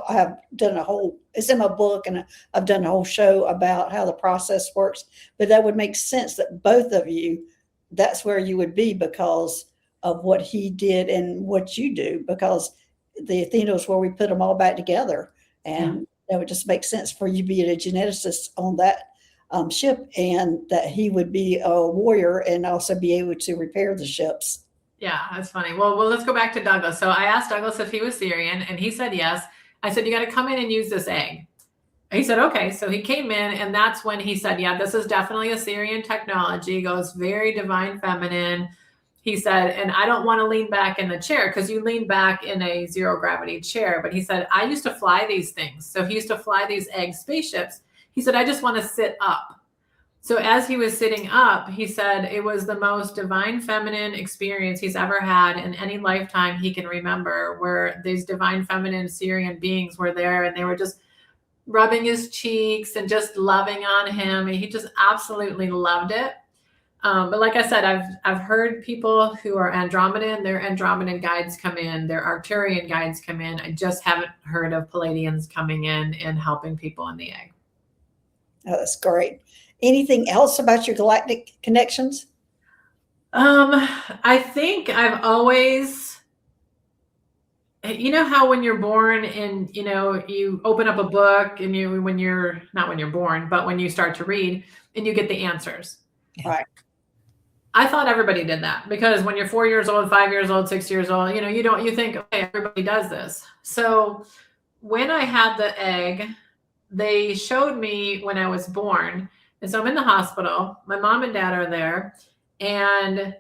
have done a whole, it's in my book, and I've done a whole show about how the process works. But that would make sense that both of you, that's where you would be because of what he did and what you do, because the Athena is where we put them all back together. And that would just make sense for you being a geneticist on that ship, and that he would be a warrior and also be able to repair the ships. Yeah, that's funny. Well, let's go back to Douglas. So I asked Douglas if he was Syrian, and he said yes. I said, you got to come in and use this egg. He said, okay. So he came in, and that's when he said, yeah, this is definitely a Syrian technology. He goes, very divine feminine. He said, and I don't want to lean back in the chair because you lean back in a zero gravity chair. But he said, I used to fly these things. So he used to fly these egg spaceships. He said, I just want to sit up. So as he was sitting up, he said it was the most divine feminine experience he's ever had in any lifetime he can remember, where these divine feminine Syrian beings were there, and they were just rubbing his cheeks and just loving on him. And he just absolutely loved it. But like I said, I've heard people who are Andromedan, their Andromedan guides come in, their Arcturian guides come in. I just haven't heard of Palladians coming in and helping people in the egg. Oh, that's great. Anything else about your galactic connections? I think I've always, you know how when you're born and, you open up a book and when you're born, but when you start to read and you get the answers. Right. I thought everybody did that because when you're 4 years old, 5 years old, 6 years old, you think, okay, everybody does this. So when I had the egg, they showed me when I was born. And so I'm in the hospital, my mom and dad are there, and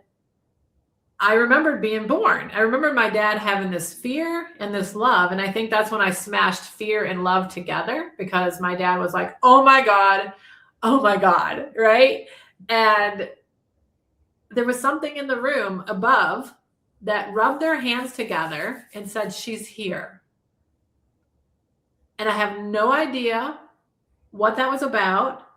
I remembered being born. I remember my dad having this fear and this love. And I think that's when I smashed fear and love together, because my dad was like, oh my God, right? And there was something in the room above that rubbed their hands together and said, she's here. And I have no idea what that was about.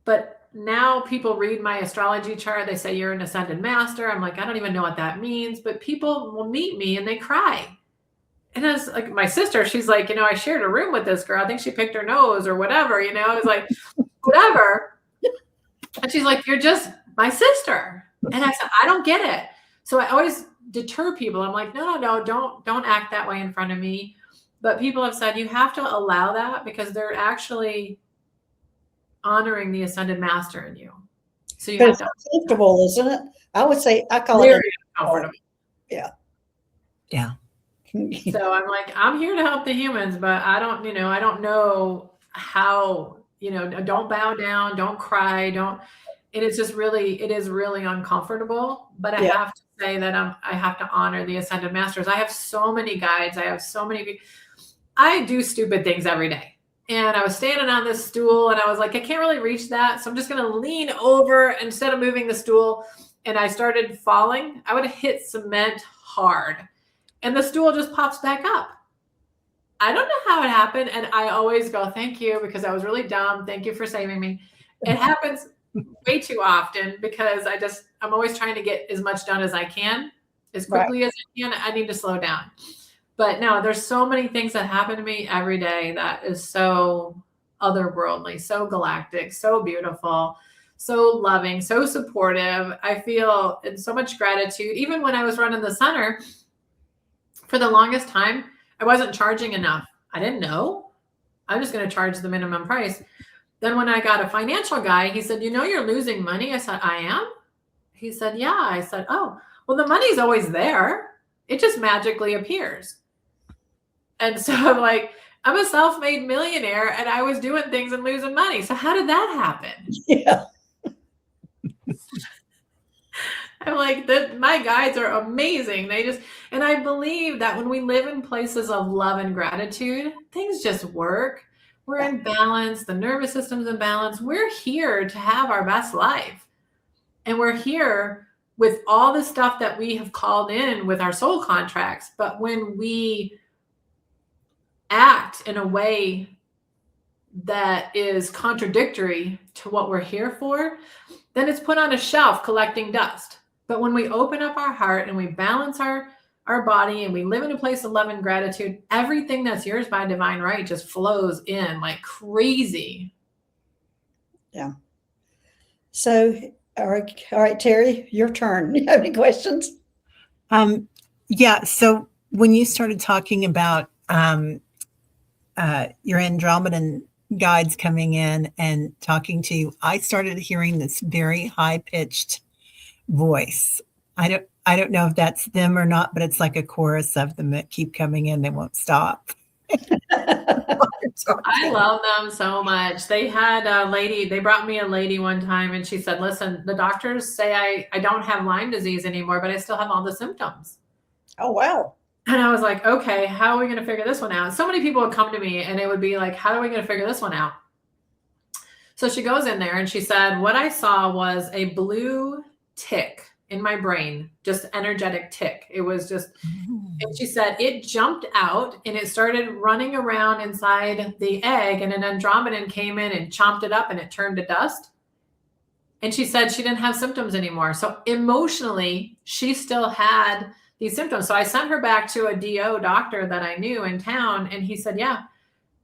But now people read my astrology chart. They say you're an ascended master. I'm like, I don't even know what that means. But people will meet me and they cry. And it's like my sister, she's like, I shared a room with this girl. I think she picked her nose or whatever, It was like, whatever. And she's like, you're just my sister. And I said, I don't get it. So I always deter people. I'm like, no, don't act that way in front of me. But people have said you have to allow that because they're actually honoring the ascended master in you. So you have to. It's comfortable, isn't it? I would say I call Very it comfortable. Yeah. Yeah. So I'm like, I'm here to help the humans, but I don't know how, don't bow down, don't cry, don't. And it's just it is really uncomfortable. But I have to say that I have to honor the ascended masters. I have so many guides. I do stupid things every day. And I was standing on this stool and I was like, I can't really reach that. So I'm just going to lean over instead of moving the stool. And I started falling. I would have hit cement hard. And the stool just pops back up. I don't know how it happened. And I always go, thank you, because I was really dumb. Thank you for saving me. It happens way too often because I'm always trying to get as much done as I can, as quickly as I can. I need to slow down. But no, there's so many things that happen to me every day that is so otherworldly, so galactic, so beautiful, so loving, so supportive. I feel in so much gratitude. Even when I was running the center, for the longest time, I wasn't charging enough. I didn't know. I'm just going to charge the minimum price. Then when I got a financial guy, he said, you're losing money. I said, I am? He said, yeah. I said, oh, well, the money's always there. It just magically appears. And so I'm like, I'm a self-made millionaire and I was doing things and losing money. So how did that happen? Yeah. I'm like, my guides are amazing. And I believe that when we live in places of love and gratitude, things just work. We're in balance. The nervous system's in balance. We're here to have our best life. And we're here with all the stuff that we have called in with our soul contracts. But when we act in a way that is contradictory to what we're here for, then it's put on a shelf collecting dust. But when we open up our heart and we balance our body and we live in a place of love and gratitude, everything that's yours by divine right just flows in like crazy. Yeah. So, all right, Terry, your turn. You have any questions? Yeah. So when you started talking about your Andromedan guides coming in and talking to you, I started hearing this very high pitched voice. I don't know if that's them or not, but it's like a chorus of them that keep coming in. They won't stop. I love them so much. They brought me a lady one time and she said, listen, the doctors say I don't have Lyme disease anymore, but I still have all the symptoms. Oh, wow. And I was like, okay, how are we going to figure this one out? So many people would come to me and it would be like, how are we going to figure this one out? So she goes in there and she said, what I saw was a blue tick in my brain, just energetic tick. It was just, and she said, it jumped out and it started running around inside the egg, and an Andromedan came in and chomped it up and it turned to dust. And she said she didn't have symptoms anymore. So emotionally, she still had these symptoms. So I sent her back to a DO doctor that I knew in town. And he said, yeah,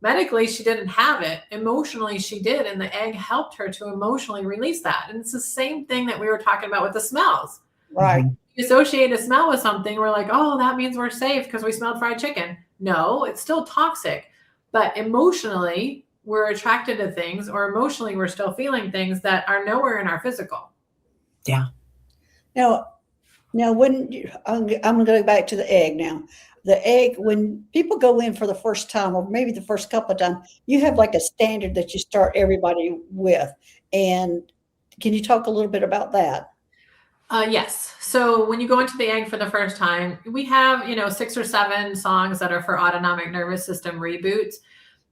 medically, she didn't have it. Emotionally, she did. And the egg helped her to emotionally release that. And it's the same thing that we were talking about with the smells. Right. You associate a smell with something. We're like, oh, that means we're safe because we smelled fried chicken. No, it's still toxic. But emotionally, we're attracted to things, or emotionally, we're still feeling things that are nowhere in our physical. Yeah. Now, I'm going to go back to the egg now. The egg, when people go in for the first time, or maybe the first couple of times, you have like a standard that you start everybody with. And can you talk a little bit about that? Yes. So when you go into the egg for the first time, we have, 6 or 7 songs that are for autonomic nervous system reboots,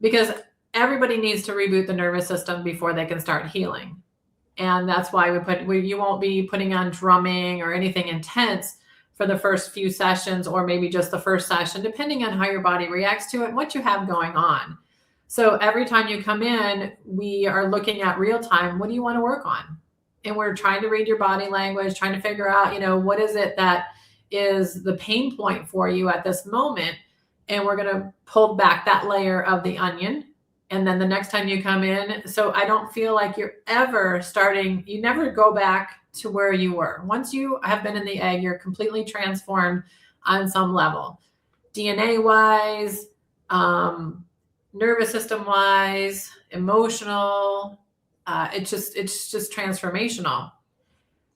because everybody needs to reboot the nervous system before they can start healing. And that's why you won't be putting on drumming or anything intense for the first few sessions, or maybe just the first session, depending on how your body reacts to it and what you have going on. So every time you come in, we are looking at real time. What do you want to work on? And we're trying to read your body language, trying to figure out, what is it that is the pain point for you at this moment. And we're going to pull back that layer of the onion. And then the next time you come in, so I don't feel like you're ever you never go back to where you were. Once you have been in the egg, you're completely transformed on some level, DNA wise, nervous system wise, emotional. It's just transformational.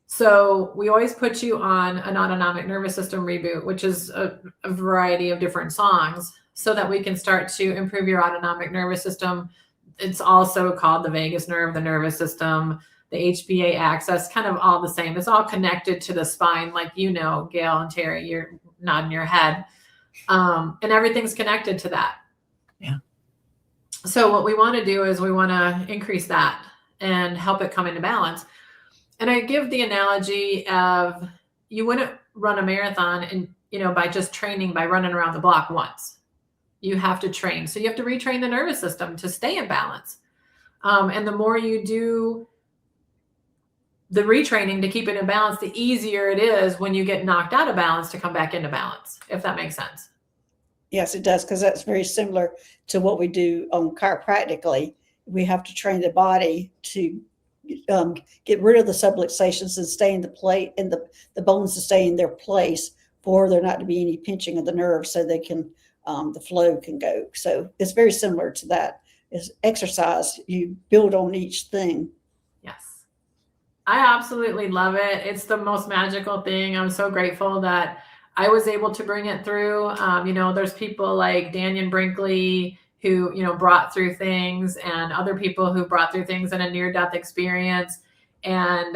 So we always put you on an autonomic nervous system reboot, which is a variety of different songs, so that we can start to improve your autonomic nervous system. It's also called the vagus nerve, the nervous system, the HPA axis, kind of all the same. It's all connected to the spine, like Gail and Terry, you're nodding your head. And everything's connected to that. Yeah. So what we want to do is we want to increase that and help it come into balance. And I give the analogy of, you wouldn't run a marathon and, by just training, by running around the block once. You have to train. So you have to retrain the nervous system to stay in balance. And the more you do the retraining to keep it in balance, the easier it is when you get knocked out of balance to come back into balance, if that makes sense. Yes, it does, because that's very similar to what we do chiropractically. We have to train the body to get rid of the subluxations and stay in the plate, and the bones to stay in their place, for there not to be any pinching of the nerves, so they can the flow can go. So it's very similar to that. Is exercise, you build on each thing. Yes, I absolutely love it. It's the most magical thing. I'm so grateful that I was able to bring it through. There's people like Daniel Brinkley who, brought through things, and other people who brought through things in a near-death experience. And,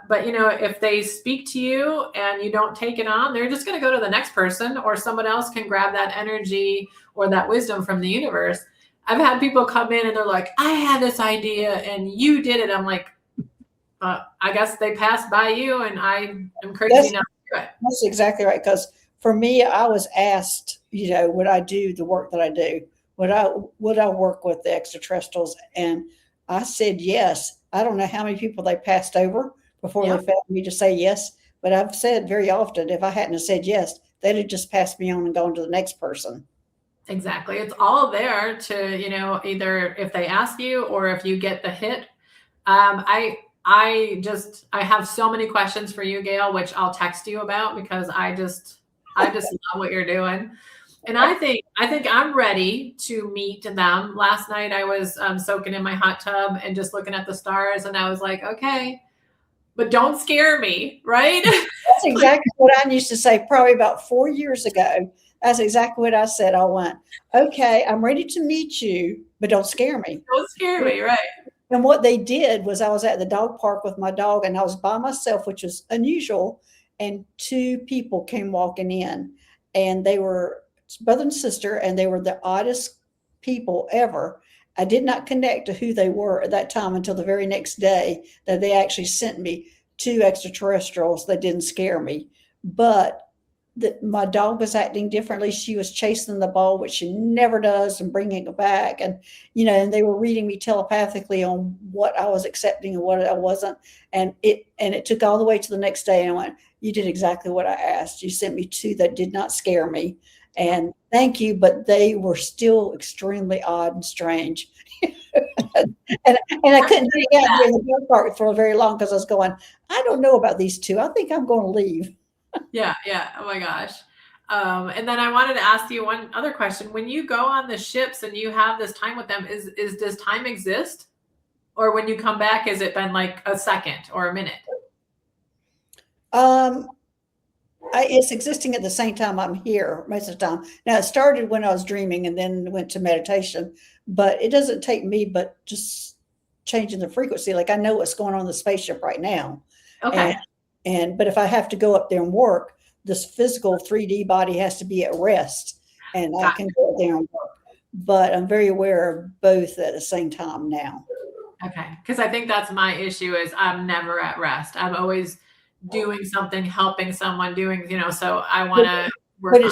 but if they speak to you and you don't take it on, they're just going to go to the next person, or someone else can grab that energy or that wisdom from the universe. I've had people come in and they're like, I had this idea and you did it. I'm like, I guess they passed by you and I am crazy enough to do it. That's exactly right. Because for me, I was asked, would I do the work that I do? Would I work with the extraterrestrials? And I said yes. I don't know how many people they passed over before they found me to say yes. But I've said very often, if I hadn't have said yes, they'd have just passed me on and gone to the next person. Exactly. It's all there to, either if they ask you or if you get the hit. I have so many questions for you, Gail, which I'll text you about, because I just love what you're doing. And I think I'm ready to meet them. Last night I was soaking in my hot tub and just looking at the stars, and I was like, okay, but don't scare me, right? That's exactly what I used to say probably about 4 years ago. That's exactly what I said. I went, okay, I'm ready to meet you, but don't scare me. Don't scare me, right? And what they did was I was at the dog park with my dog, and I was by myself, which was unusual. And two people came walking in, and they were brother and sister, and they were the oddest people ever. I did not connect to who they were at that time until the very next day that they actually sent me two extraterrestrials that didn't scare me. But my dog was acting differently. She was chasing the ball, which she never does, and bringing it back. And, and they were reading me telepathically on what I was accepting and what I wasn't. And it took all the way to the next day. And I went, you did exactly what I asked. You sent me two that did not scare me. And thank you, but they were still extremely odd and strange. and I couldn't get out here in the dog park for very long because I was going, I don't know about these two. I think I'm going to leave. Yeah. Oh my gosh. And then I wanted to ask you one other question. When you go on the ships and you have this time with them, does time exist? Or when you come back, has it been like a second or a minute? It's existing at the same time I'm here most of the time. Now, it started when I was dreaming and then went to meditation, but it doesn't take me but just changing the frequency. Like I know what's going on in the spaceship right now. Okay. But if I have to go up there and work, this physical 3D body has to be at rest, and I can go up there and work. But I'm very aware of both at the same time now. Okay. Because I think that's my issue is I'm never at rest. I'm always doing something, helping someone, doing, so I want to work on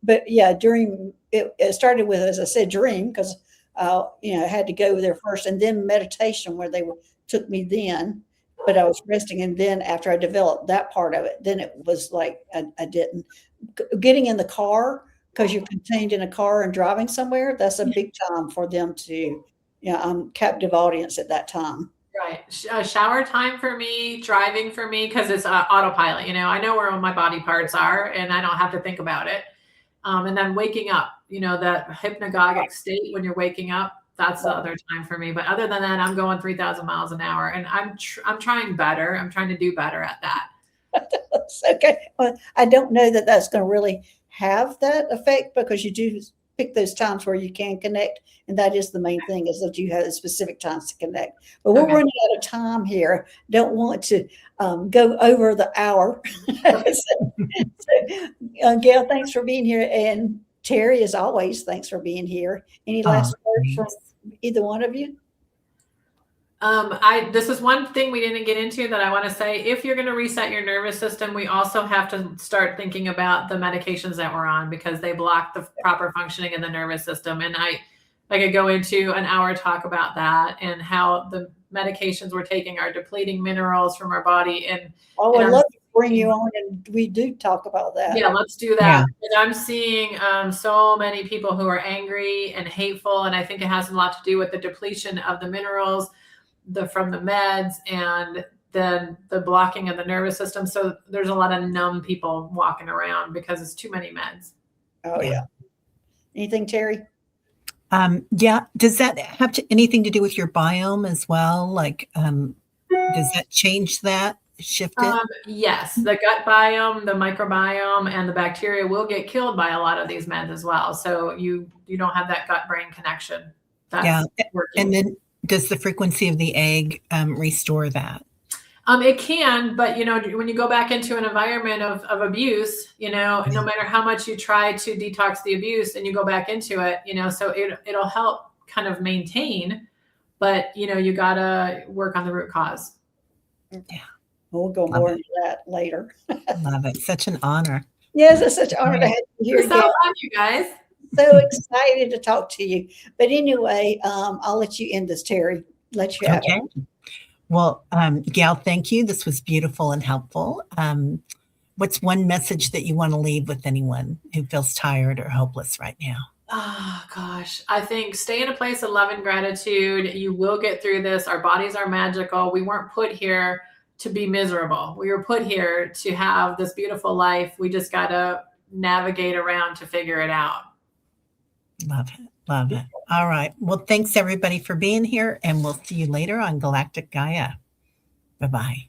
that. During it started with, as I said, dream, because I had to go there first, and then meditation where they took me then. But I was resting, and then after I developed that part of it, then it was like I didn't. Getting in the car, because you're contained in a car and driving somewhere, that's a big time for them to, I'm captive audience at that time. Right. Shower time for me, driving for me, because it's autopilot. I know where all my body parts are, and I don't have to think about it. And then waking up, that hypnagogic state when you're waking up. That's the other time for me. But other than that, I'm going 3,000 miles an hour, and I'm trying better. I'm trying to do better at that. Okay. Well, I don't know that that's going to really have that effect, because you do pick those times where you can connect. And that is the main thing, is that you have the specific times to connect. But we're running out of time here. Don't want to go over the hour. Gail, thanks for being here. And Terry, as always, thanks for being here. Any last words from either one of you? This is one thing we didn't get into that I want to say. If you're going to reset your nervous system, we also have to start thinking about the medications that we're on, because they block the proper functioning of the nervous system. And I could go into an hour talk about that, and how the medications we're taking are depleting minerals from our body. And I would love to bring you on, and we do talk about that. Yeah, let's do that. Yeah. I'm seeing so many people who are angry and hateful, and I think it has a lot to do with the depletion of the minerals from the meds, and then the blocking of the nervous system. So there's a lot of numb people walking around because it's too many meds. Oh yeah. Anything, Terry? Does that have anything to do with your biome as well? Like, does that change that shifted? Yes, the gut biome, the microbiome, and the bacteria will get killed by a lot of these meds as well. So you don't have that gut brain connection. Yeah. That's working. And then does the frequency of the egg restore that? It can, but when you go back into an environment of abuse, no matter how much you try to detox the abuse and you go back into it, so it'll help kind of maintain, but you gotta work on the root cause. Yeah. We'll go more into that later. Love it. Such an honor. Yes, it's such an honor to have you here It's so again. fun, you guys. So excited to talk to you. But anyway, I'll let you end this, Terry. Let you have it. Okay. Well, Gail, thank you. This was beautiful and helpful. What's one message that you want to leave with anyone who feels tired or hopeless right now? Oh gosh, I think stay in a place of love and gratitude. You will get through this. Our bodies are magical. We weren't put here to be miserable. We were put here to have this beautiful life. We just got to navigate around to figure it out. Love it. Love it. All right. Well, thanks everybody for being here, and we'll see you later on Galactic Gaia. Bye-bye.